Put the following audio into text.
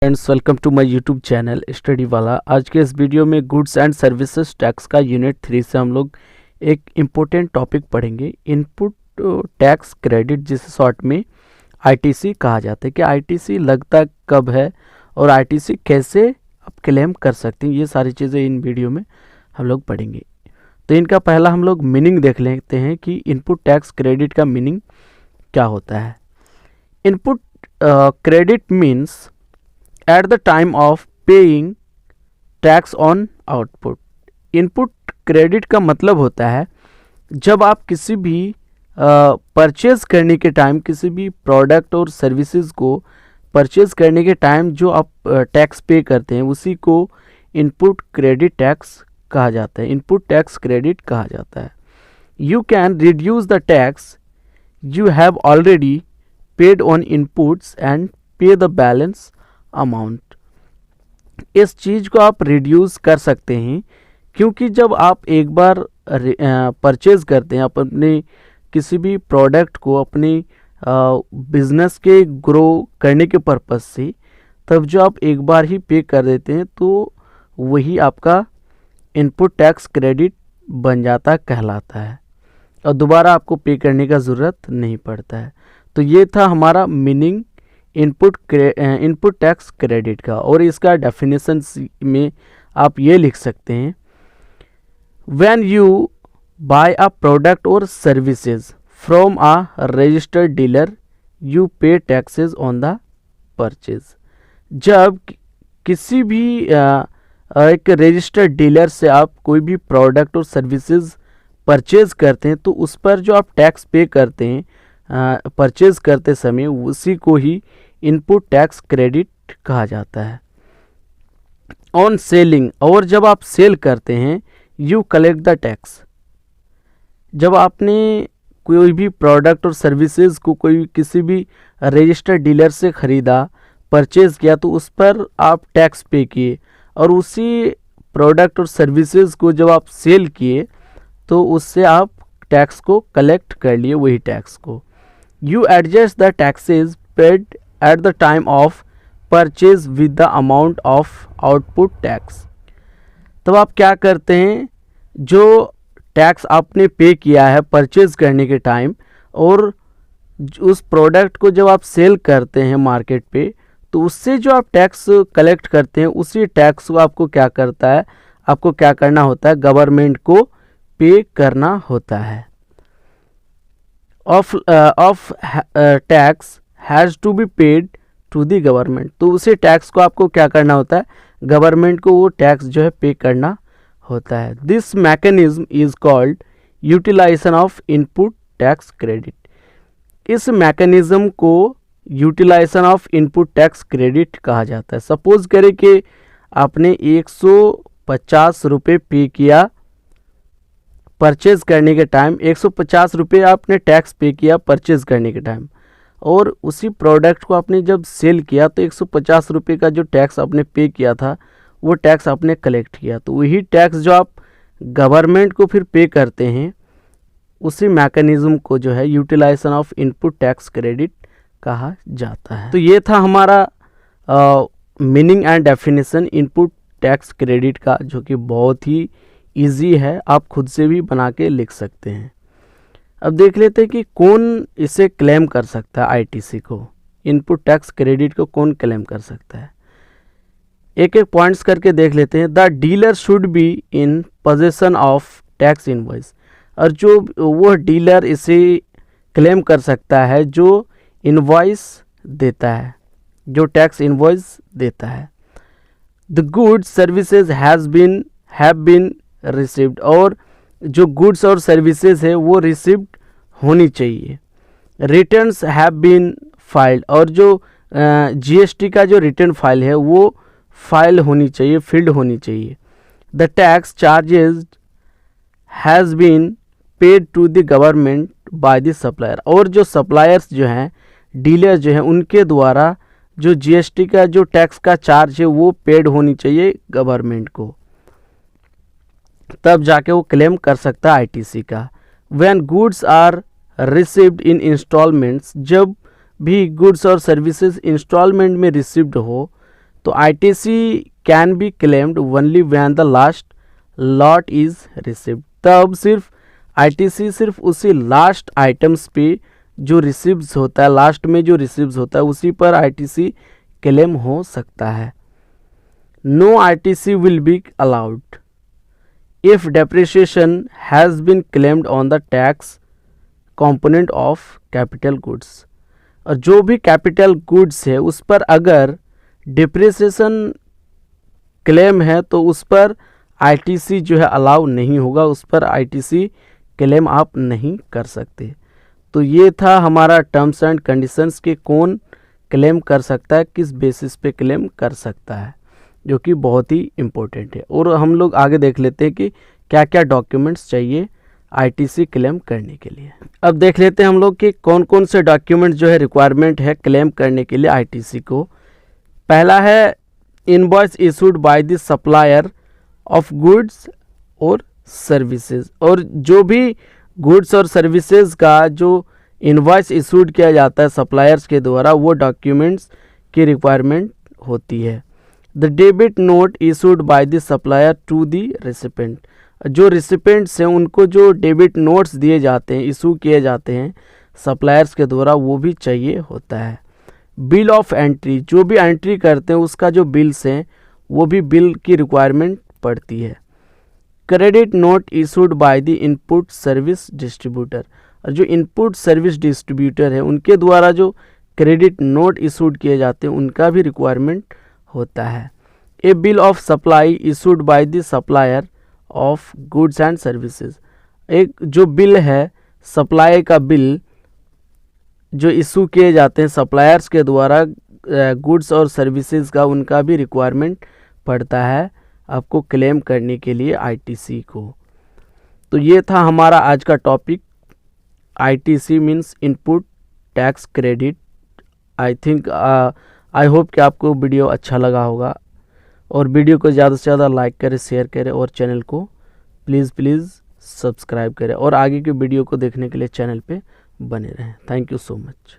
Friends, welcome to my YouTube channel Study Wala. आज के इस वीडियो में गुड्स एंड सर्विसेज टैक्स का यूनिट 3 से हम लोग एक इम्पोर्टेंट टॉपिक पढ़ेंगे, इनपुट टैक्स क्रेडिट, जिसे शॉर्ट में आईटीसी कहा जाता है। कि आईटीसी लगता कब है और आईटीसी कैसे आप क्लेम कर सकते हैं, ये सारी चीज़ें इन वीडियो में हम लोग पढ़ेंगे। तो इनका पहला हम लोग मीनिंग देख लेते हैं कि इनपुट टैक्स क्रेडिट का मीनिंग क्या होता है। Input credit means at the time of paying tax on output। Input credit का मतलब होता है जब आप किसी भी परचेज करने के टाइम, किसी भी प्रोडक्ट और सर्विसेज को परचेज करने के टाइम जो आप टैक्स पे करते हैं उसी को इनपुट क्रेडिट टैक्स कहा जाता है, इनपुट टैक्स क्रेडिट कहा जाता है। You can reduce the tax you have already paid on inputs and पे द बैलेंस अमाउंट। इस चीज़ को आप रिड्यूस कर सकते हैं क्योंकि जब आप एक बार परचेज करते हैं, आप अपने किसी भी प्रोडक्ट को अपने बिजनेस के ग्रो करने के पर्पस से, तब जो आप एक बार ही पे कर देते हैं तो वही आपका इनपुट टैक्स क्रेडिट बन जाता कहलाता है और दोबारा आपको पे करने का ज़रूरत नहीं पड़ता है। तो ये था हमारा मीनिंग इनपुट टैक्स क्रेडिट का। और इसका डेफिनेशन में आप ये लिख सकते हैं, when you buy a product और services from a registered dealer you pay taxes on the purchase. जब किसी भी एक रजिस्टर्ड डीलर से आप कोई भी प्रोडक्ट और सर्विसेज परचेज करते हैं तो उस पर जो आप टैक्स पे करते हैं परचेज करते समय, उसी को ही इनपुट टैक्स क्रेडिट कहा जाता है। ऑन सेलिंग, और जब आप सेल करते हैं, यू कलेक्ट द टैक्स। जब आपने कोई भी प्रोडक्ट और सर्विसेज को कोई किसी भी रजिस्टर्ड डीलर से ख़रीदा, परचेज किया, तो उस पर आप टैक्स पे किए और उसी प्रोडक्ट और सर्विसेज को जब आप सेल किए तो उससे आप टैक्स को कलेक्ट कर लिए, वही टैक्स को। You adjust the taxes paid at the time of purchase with the amount of output tax। तब आप क्या करते हैं, जो टैक्स आपने पे किया है परचेज करने के टाइम और उस प्रोडक्ट को जब आप सेल करते हैं मार्केट पे, तो उससे जो आप टैक्स कलेक्ट करते हैं उसी टैक्स को आपको क्या करता है, आपको क्या करना होता है, गवर्नमेंट को पे करना होता है। Of tax has to be paid to the government. तो उसी टैक्स को आपको क्या करना होता है, गवर्नमेंट को वो टैक्स जो है पे करना होता है। This mechanism is called utilisation of input tax credit. इस मैकेनिज्म को utilisation of input tax credit कहा जाता है। सपोज करें कि आपने 150 रुपये पे किया परचेज करने के टाइम, 150 रुपये आपने टैक्स पे किया परचेज करने के टाइम, और उसी प्रोडक्ट को आपने जब सेल किया तो 150 रुपये का जो टैक्स आपने पे किया था वो टैक्स आपने कलेक्ट किया। तो वही टैक्स जो आप गवर्नमेंट को फिर पे करते हैं, उसी मैकेनिज्म को जो है utilisation of input tax credit कहा जाता है। तो ये था हमारा meaning and definition input tax credit का, जो कि बहुत ही ईजी है, आप खुद से भी बना के लिख सकते हैं। अब देख लेते हैं कि कौन इसे क्लेम कर सकता है, आईटीसी को, इनपुट टैक्स क्रेडिट को कौन क्लेम कर सकता है। एक एक पॉइंट्स करके देख लेते हैं। The dealer should be in possession of tax invoice. और जो वो डीलर इसे क्लेम कर सकता है जो इनवॉइस देता है, जो टैक्स इनवॉइस देता है। The goods services have been received. और जो गुड्स और सर्विसेज है वो रिसिव्ड होनी चाहिए। Returns have been filed. और जो जीएसटी का जो रिटर्न फाइल है वो फाइल होनी चाहिए, फिल्ड होनी चाहिए। The tax charges has been paid to the government by the supplier. और जो सप्लायर्स जो हैं, डीलर जो हैं, उनके द्वारा जो जीएसटी का जो टैक्स का चार्ज है वो पेड होनी चाहिए गवर्नमेंट को, तब जाके वो क्लेम कर सकता है आईटीसी का। When goods are received in instalments. जब भी गुड्स और सर्विसेज इंस्टॉलमेंट में रिसीव्ड हो तो ITC can be claimed only when the last lot is received. तब सिर्फ आईटीसी सिर्फ उसी लास्ट आइटम्स पे जो रिसीव्स होता है, लास्ट में जो रिसीव्स होता है उसी पर आईटीसी क्लेम हो सकता है। No ITC will be allowed if depreciation has been claimed on the tax component of capital goods. और जो भी कैपिटल गुड्स है उस पर अगर डिप्रिसिएशन क्लेम है तो उस पर आईटीसी जो है अलाउ नहीं होगा, उस पर आईटीसी क्लेम आप नहीं कर सकते। तो ये था हमारा टर्म्स एंड कंडीशंस के कौन क्लेम कर सकता है, किस बेसिस पे क्लेम कर सकता है, जो कि बहुत ही इम्पोर्टेंट है। और हम लोग आगे देख लेते हैं कि क्या क्या डॉक्यूमेंट्स चाहिए आईटीसी क्लेम करने के लिए। अब देख लेते हैं हम लोग कि कौन कौन से डॉक्यूमेंट जो है रिक्वायरमेंट है क्लेम करने के लिए आईटीसी को। पहला है invoice issued by the supplier of goods और सर्विसेज। और जो भी गुड्स और सर्विसेज का जो इनवॉइस इशूड किया जाता है सप्लायर्स के द्वारा, वो डॉक्यूमेंट्स की रिक्वायरमेंट होती है। The debit note issued by the supplier to the recipient. जो रिसिपेंट्स हैं उनको जो डेबिट नोट्स दिए जाते हैं, इशू किए जाते हैं सप्लायर्स के द्वारा, वो भी चाहिए होता है। बिल ऑफ एंट्री, जो भी एंट्री करते हैं उसका जो बिल्स हैं वो भी बिल की रिक्वायरमेंट पड़ती है। Credit note issued by the input service distributor. और जो इनपुट सर्विस डिस्ट्रीब्यूटर है उनके द्वारा जो क्रेडिट नोट इशूड किए जाते हैं उनका भी रिक्वायरमेंट होता है। A bill of supply issued by the supplier of goods and services. एक जो बिल है, सप्लाई का बिल जो इशू किए जाते हैं सप्लायर्स के द्वारा गुड्स और सर्विसेज का, उनका भी रिक्वायरमेंट पड़ता है आपको क्लेम करने के लिए आईटीसी को। तो ये था हमारा आज का topic, ITC means input tax credit. I hope कि आपको वीडियो अच्छा लगा होगा, और वीडियो को ज़्यादा से ज़्यादा लाइक करें, शेयर करें, और चैनल को प्लीज़ सब्सक्राइब करें, और आगे के वीडियो को देखने के लिए चैनल पे बने रहें। Thank you so much.